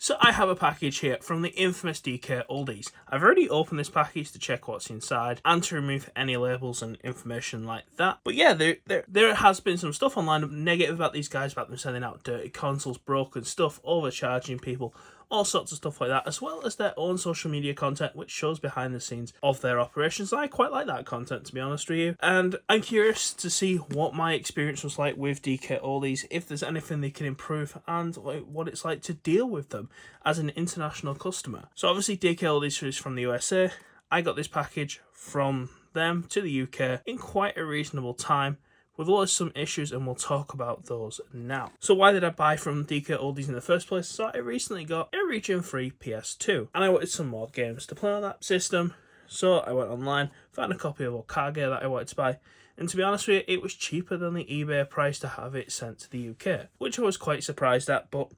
So I have a package here from the infamous DKOldies. I've already opened this package to check what's inside and to remove any labels and information like that. But yeah, there has been some stuff online negative about these guys, about them sending out dirty consoles, broken stuff, overcharging people, all sorts of stuff like that, as well as their own social media content which shows behind the scenes of their operations. I quite like that content, to be honest with you, and I'm curious to see what my experience was like with DKOldies, if there's anything they can improve, and what it's like to deal with them as an international customer. So obviously DKOldies is from the USA. I got this package from them to the UK in quite a reasonable time, with always some issues, and we'll talk about those now. So why did I buy from DKOldies in the first place? So I recently got a region-free PS2, and I wanted some more games to play on that system. So I went online, found a copy of Okage that I wanted to buy, and to be honest with you, it was cheaper than the eBay price to have it sent to the UK, which I was quite surprised at. But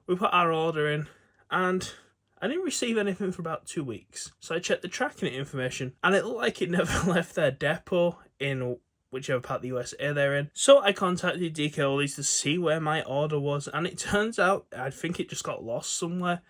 we put our order in, and I didn't receive anything for about 2 weeks. So I checked the tracking information, and it looked like it never left their depot in whichever part of the USA they're in. So I contacted DKOldies to see where my order was, and it turns out I think it just got lost somewhere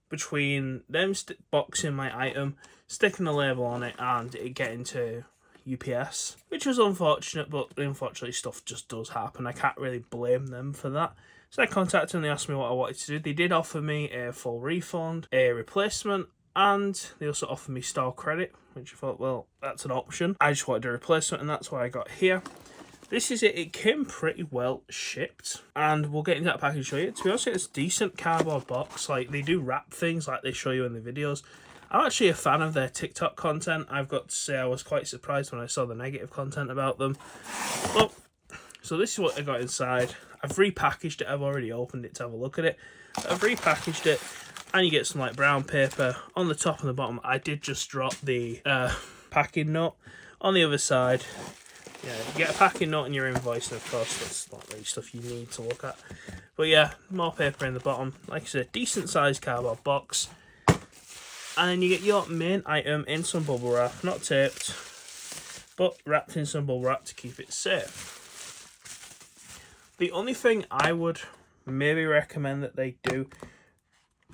between them boxing my item, sticking a label on it, and it getting to UPS, which was unfortunate, but unfortunately stuff just does happen. I can't really blame them for that. So I contacted them, they asked me what I wanted to do. They did offer me a full refund, a replacement, and they also offered me store credit, which I thought, well, that's an option. I just wanted a replacement, and that's what I got here. This is it. It came pretty well shipped, and we'll get into that package and show you. To be honest, it's a decent cardboard box. Like, they do wrap things like they show you in the videos. I'm actually a fan of their TikTok content. I've got to say I was quite surprised when I saw the negative content about them. Well, so this is what I got inside. I've repackaged it. I've already opened it to have a look at it. I've repackaged it. And you get some like brown paper on the top and the bottom. I did just drop the packing note. On the other side, yeah, you get a packing note in your invoice, and of course that's not really stuff you need to look at. But yeah, more paper in the bottom. Like I said, decent sized cardboard box. And then you get your main item in some bubble wrap, not taped, but wrapped in some bubble wrap to keep it safe. The only thing I would maybe recommend that they do...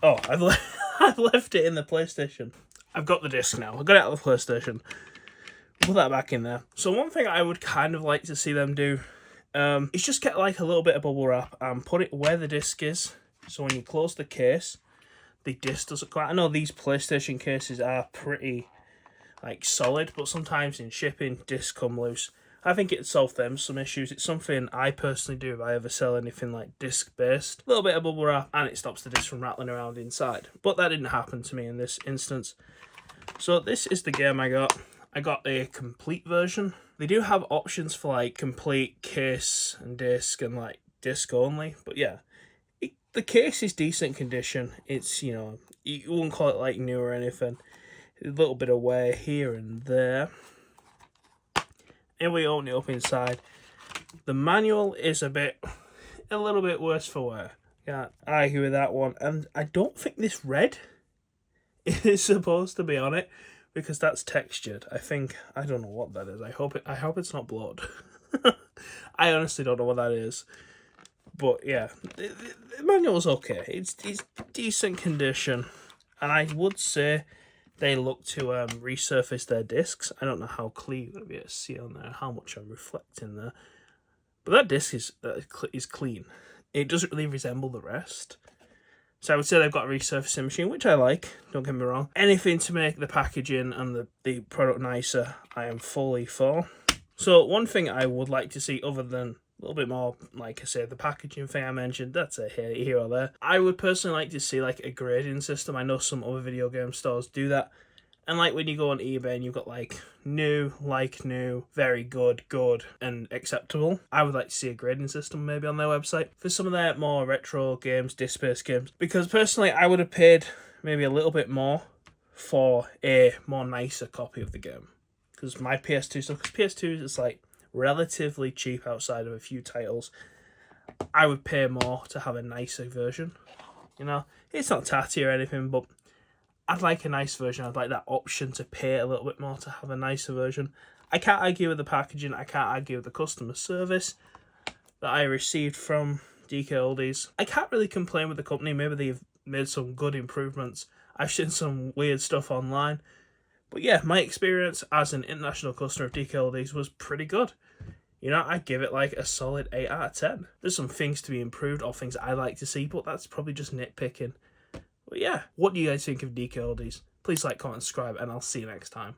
Oh, I've left it in the PlayStation. I've got the disc now. I've got it out of the PlayStation. Put that back in there. So one thing I would kind of like to see them do is just get like a little bit of bubble wrap and put it where the disc is. So when you close the case, the disc doesn't quite... I know these PlayStation cases are pretty like solid, but sometimes in shipping, discs come loose. I think it'd solve them some issues. It's something I personally do if I ever sell anything like disc-based. A little bit of bubble wrap and it stops the disc from rattling around inside. But that didn't happen to me in this instance. So this is the game I got. I got a complete version. They do have options for like complete case and disc and like disc only. But yeah, the case is decent condition. It's, you know, you wouldn't call it like new or anything. A little bit of wear here and there. And we open it up inside. The manual is a little bit worse for wear. Can't argue with that one. And I don't think this red is supposed to be on it, because that's textured. I don't know what that is. I hope it's not blood. I honestly don't know what that is. But yeah, the manual's okay. It's decent condition, and I would say they look to resurface their discs. I don't know how clear you're going to be able to see on there, how much I'm reflecting there. But that disc is clean. It doesn't really resemble the rest. So I would say they've got a resurfacing machine, which I like, don't get me wrong. Anything to make the packaging and the product nicer, I am fully for. So one thing I would like to see, other than a little bit more, like I said, the packaging thing I mentioned, that's a here or there. I would personally like to see like a grading system. I know some other video game stores do that. And like when you go on eBay and you've got like new, like new, very good, good, and acceptable. I would like to see a grading system maybe on their website for some of their more retro games, disc-based games. Because personally, I would have paid maybe a little bit more for a more nicer copy of the game. Because my PS2 stuff, because PS2 is like relatively cheap outside of a few titles. I would pay more to have a nicer version. You know, it's not tatty or anything, but I'd like a nice version. I'd like that option to pay a little bit more to have a nicer version. I can't argue with the packaging. I can't argue with the customer service that I received from DKOldies. I can't really complain with the company. Maybe they've made some good improvements. I've seen some weird stuff online. But yeah, my experience as an international customer of DKOldies was pretty good. You know, I give it like a solid 8 out of 10. There's some things to be improved or things I like to see, but that's probably just nitpicking. But yeah, what do you guys think of DKOldies? Please like, comment, subscribe, and I'll see you next time.